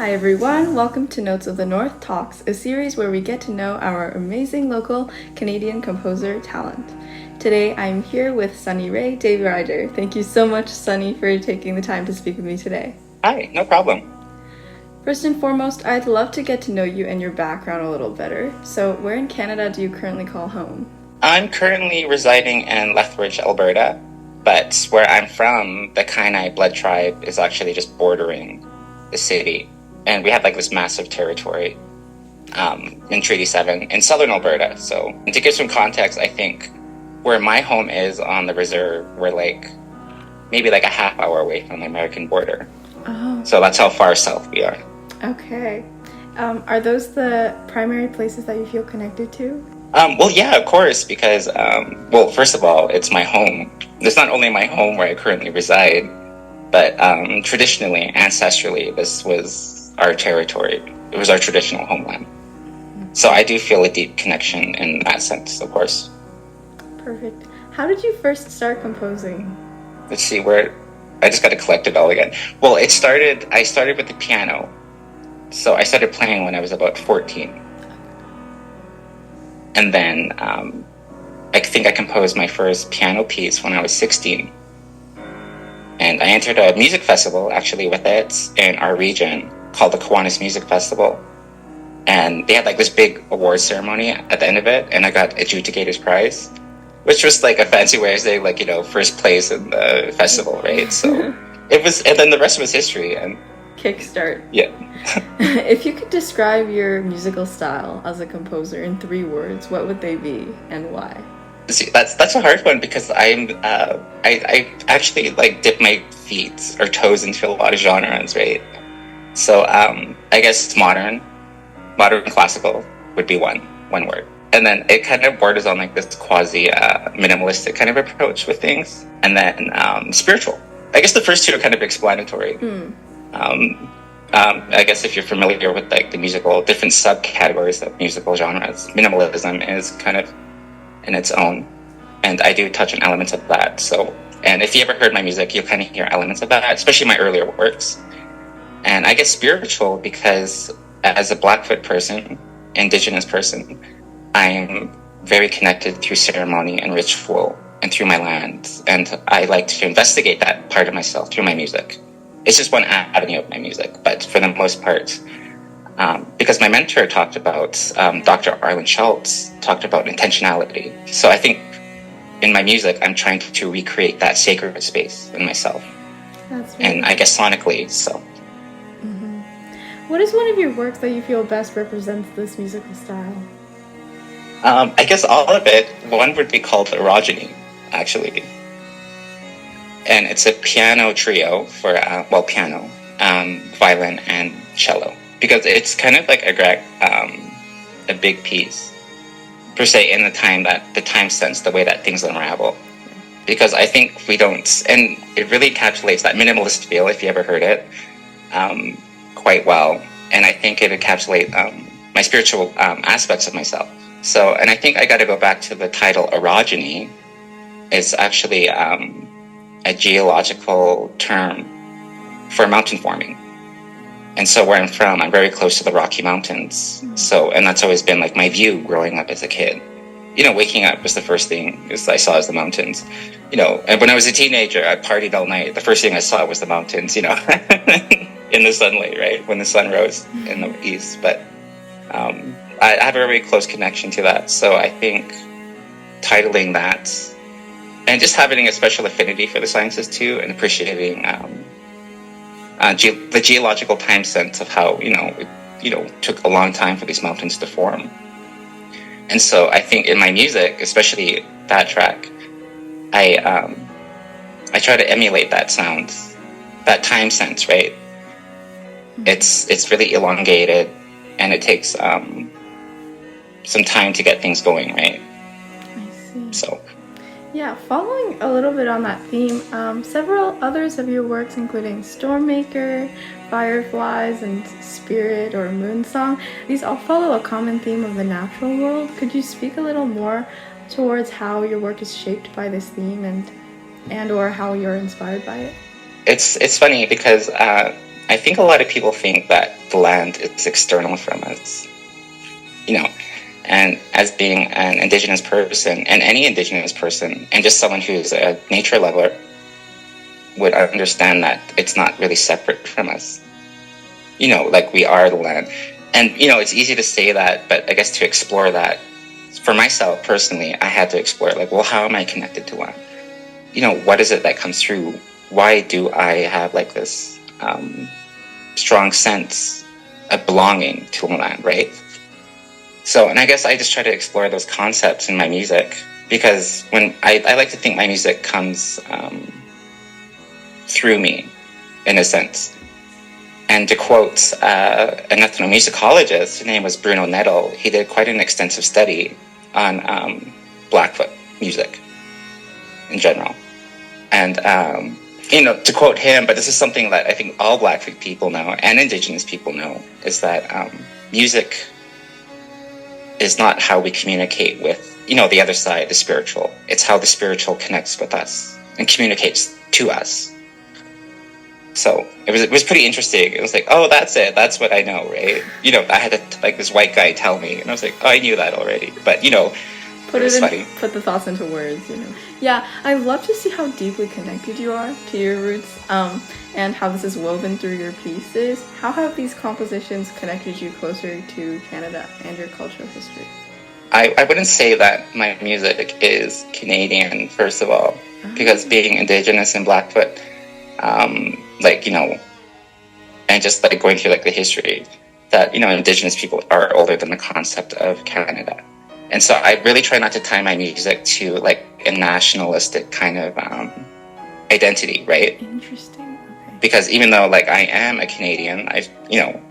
Hi everyone, welcome to Notes of the North Talks, a series where we get to know our amazing local Canadian composer talent. Today I'm here with Sonny-Ray Day Rider. Thank you so much, Sonny, for taking the time to speak with me today. Hi, no problem. First and foremost, I'd love to get to know you and your background a little better. So where in Canada do you currently call home? I'm currently residing in Lethbridge, Alberta, but where I'm from, the Kainai Blood Tribe is actually just bordering the city. And we have like this massive territory in Treaty 7 in southern Alberta. So to give some context, I think where my home is on the reserve, we're maybe a half hour away from the American border. Oh. So that's how far south we are. Okay. Are those the primary places that you feel connected to? Well, yeah, of course, because, first of all, it's my home. It's not only my home where I currently reside, but traditionally, ancestrally, this was our territory. It was our traditional homeland. So I do feel a deep connection in that sense, of course. Perfect. How did you first start composing? Let's see, I just got to collect it all again. Well, I started with the piano. So I started playing when I was about 14. And then I think I composed my first piano piece when I was 16. And I entered a music festival, actually, with it in our region called the Kiwanis Music Festival. And they had this big award ceremony at the end of it, and I got adjudicator's prize, which was a fancy way of saying first place in the festival, right? So it was, and then the rest was history. And Kickstart. Yeah. If you could describe your musical style as a composer in 3 words, what would they be and why? See, that's a hard one because I actually dip my feet or toes into a lot of genres, right? So I guess modern classical would be one word, and then it kind of borders on this quasi minimalistic kind of approach with things, and then spiritual. I guess the first 2 are kind of explanatory. I guess if you're familiar with the musical different subcategories of musical genres, minimalism is kind of in its own, and I do touch on elements of that. So, and if you ever heard my music, you'll kind of hear elements of that, especially my earlier works. And I guess spiritual because as a Blackfoot person, Indigenous person, I'm very connected through ceremony and ritual and through my land, and I like to investigate that part of myself through my music. It's just one avenue of my music, but for the most part, because my mentor talked about, Dr. Arlen Schultz talked about intentionality. So I think in my music, I'm trying to recreate that sacred space in myself. That's really and I guess sonically, so. What is one of your works that you feel best represents this musical style? I guess all of it. One would be called Orogeny, actually. And it's a piano trio for, piano, violin, and cello. Because it's kind of a big piece, per se, in the time sense, the way that things unravel. Because I think we don't, and it really encapsulates that minimalist feel, if you ever heard it, quite well. And I think it encapsulates my spiritual aspects of myself. So, and I think I got to go back to the title Orogeny. It's actually a geological term for mountain forming. And so where I'm from, I'm very close to the Rocky Mountains. So, and that's always been my view growing up as a kid. Waking up was the first thing I saw as the mountains. And when I was a teenager, I partied all night. The first thing I saw was the mountains, in the sunlight, right? When the sun rose in the east. But I have a very close connection to that. So I think titling that and just having a special affinity for the sciences too, and appreciating the geological time sense of how, it took a long time for these mountains to form. And so I think in my music, especially that track, I try to emulate that sound, that time sense, right? It's really elongated, and it takes some time to get things going, right? I see. So. Yeah, following a little bit on that theme, several others of your works, including Stormmaker, Fireflies, and Spirit or Moon Song, these all follow a common theme of the natural world. Could you speak a little more towards how your work is shaped by this theme and or how you're inspired by it? It's funny because I think a lot of people think that the land is external from us, and as being an Indigenous person, and any Indigenous person, and just someone who's a nature lover, would understand that it's not really separate from us. Like we are the land. And, it's easy to say that, but I guess to explore that, for myself personally, I had to explore, like, well, how am I connected to land? What is it that comes through? Why do I have like this strong sense of belonging to land, right? So, and I guess I just try to explore those concepts in my music, because when I like to think my music comes through me, in a sense. And to quote an ethnomusicologist, his name was Bruno Nettle, he did quite an extensive study on Blackfoot music in general. And, to quote him, but this is something that I think all Blackfoot people know, and Indigenous people know, is that music is not how we communicate with, the other side, the spiritual. It's how the spiritual connects with us and communicates to us. So it was pretty interesting. It was like, oh, that's it. That's what I know, right? I had this white guy tell me, and I was like, oh, I knew that already. But, put the thoughts into words, Yeah, I love to see how deeply connected you are to your roots, and how this is woven through your pieces. How have these compositions connected you closer to Canada and your cultural history? I wouldn't say that my music is Canadian, first of all, because being Indigenous in Blackfoot, and just going through the history that, Indigenous people are older than the concept of Canada. And so I really try not to tie my music to a nationalistic kind of identity, right? Interesting. Okay. Because even though I am a Canadian,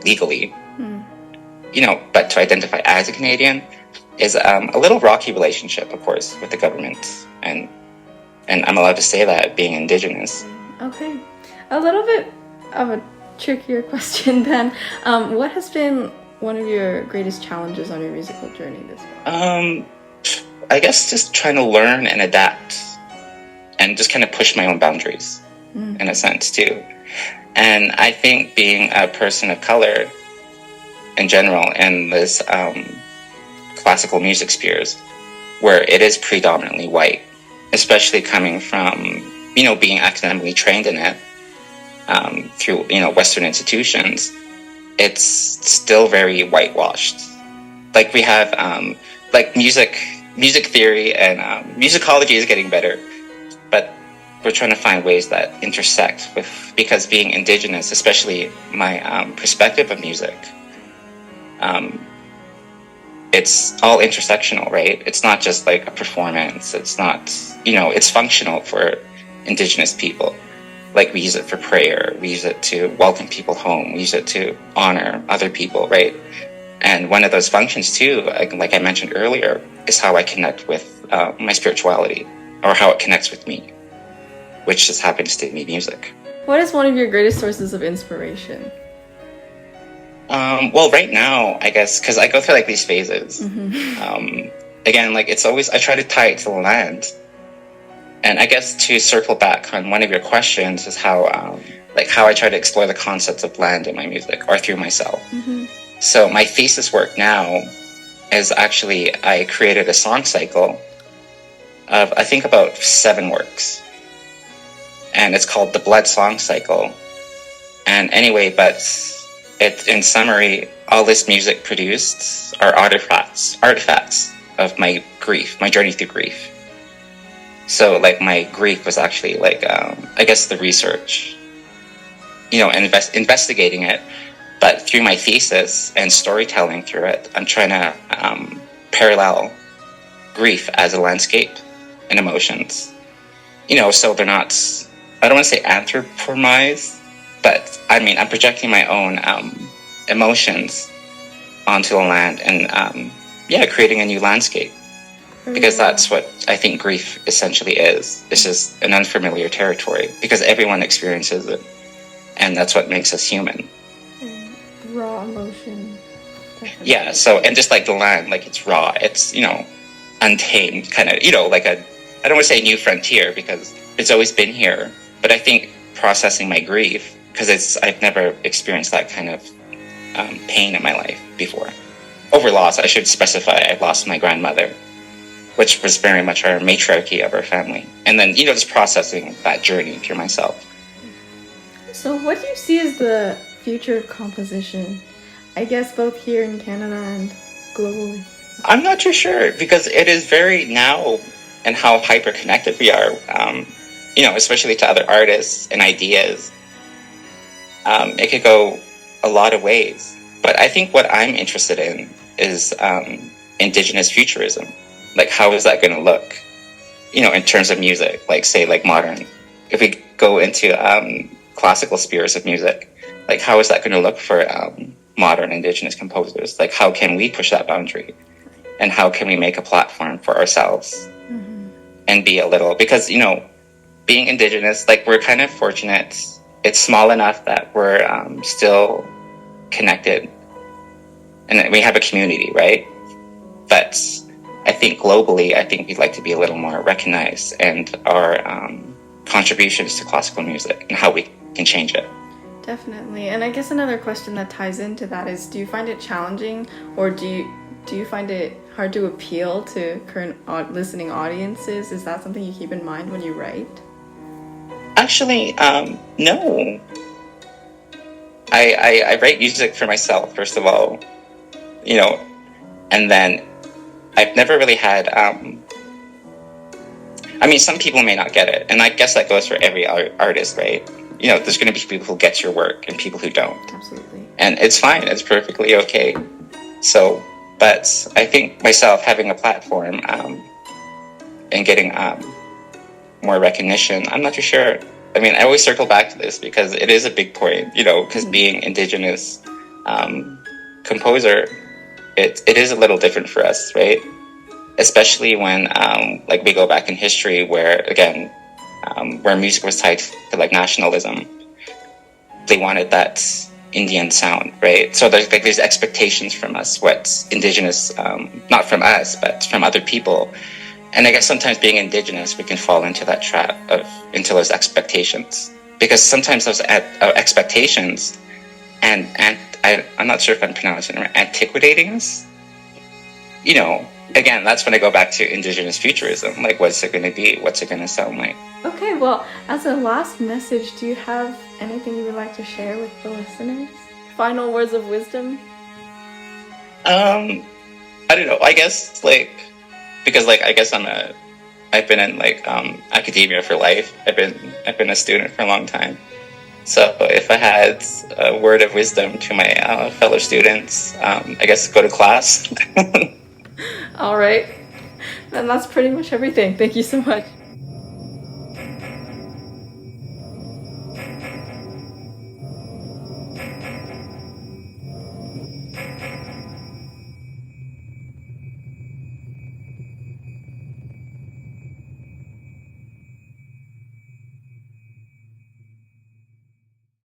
legally, but to identify as a Canadian is a little rocky relationship, of course, with the government. And I'm allowed to say that being Indigenous. Okay. A little bit of a trickier question then. What has been one of your greatest challenges on your musical journey this far? I guess just trying to learn and adapt and just kind of push my own boundaries in a sense too. And I think being a person of color in general in this classical music spheres where it is predominantly white, especially coming from being academically trained in it through Western institutions, it's still very whitewashed. We have music theory and musicology is getting better, but we're trying to find ways that intersect because being Indigenous, especially my perspective of music, it's all intersectional, right? It's not just a performance. It's not, it's functional for Indigenous people. We use it for prayer. We use it to welcome people home. We use it to honor other people, right? And one of those functions too, like I mentioned earlier, is how I connect with my spirituality, or how it connects with me, which just happens to be music. What is one of your greatest sources of inspiration? Well, right now, I guess, because I go through these phases. Again, it's always, I try to tie it to the land. And I guess to circle back on one of your questions is how I try to explore the concepts of land in my music or through myself. So my thesis work now is actually, I created a song cycle of, I think, about 7 works. And it's called the Blood Song Cycle. And anyway, but in summary, all this music produced are artifacts of my grief, my journey through grief. So my grief was actually I guess the research, and investigating it, but through my thesis and storytelling through it, I'm trying to parallel grief as a landscape and emotions, so they're not, I don't want to say anthropomorphized, but I mean, I'm projecting my own emotions onto the land and creating a new landscape. Because that's what I think grief essentially is. It's just an unfamiliar territory because everyone experiences it. And that's what makes us human. Raw emotion. Definitely. Yeah, so, and just the land, it's raw. It's, untamed, kind of, I don't want to say new frontier because it's always been here. But I think processing my grief because I've never experienced that kind of pain in my life before. Over loss, I should specify I lost my grandmother, which was very much our matriarchy of our family. And then, just processing that journey through myself. So what do you see as the future of composition? I guess both here in Canada and globally. I'm not too sure, because it is very now and how hyper-connected we are, especially to other artists and ideas. It could go a lot of ways. But I think what I'm interested in is indigenous futurism. Like, how is that going to look, in terms of music, like, say, like modern. If we go into classical spheres of music, like, how is that going to look for modern indigenous composers? Like, how can we push that boundary? And how can we make a platform for ourselves and be a little, because, being indigenous, like, we're kind of fortunate. It's small enough that we're still connected and we have a community, right? But I think globally, we'd like to be a little more recognized, and our contributions to classical music and how we can change it. Definitely. And I guess another question that ties into that is, do you find it challenging, or do you find it hard to appeal to current listening audiences? Is that something you keep in mind when you write? Actually, no. I write music for myself, first of all, and then I've never really had, some people may not get it, and I guess that goes for every artist, right? There's going to be people who get your work and people who don't. Absolutely. And it's fine, it's perfectly okay. So, but I think myself having a platform and getting more recognition, I'm not too sure. I always circle back to this because it is a big point, because being Indigenous composer, it is a little different for us, right? Especially when, we go back in history where, again, where music was tied to, nationalism. They wanted that Indian sound, right? So there's these expectations from us, what's Indigenous, not from us, but from other people. And I guess sometimes being Indigenous, we can fall into that trap into those expectations. Because sometimes those expectations, and I'm not sure if I'm pronouncing it right, antiquating us, again, that's when I go back to Indigenous futurism. Like, what's it going to be? What's it going to sound like? Okay, well, as a last message, do you have anything you would like to share with the listeners? Final words of wisdom? I don't know. I guess, because, I guess I've been in, academia for life. I've been a student for a long time. So if I had a word of wisdom to my fellow students, I guess go to class. All right. Then that's pretty much everything. Thank you so much.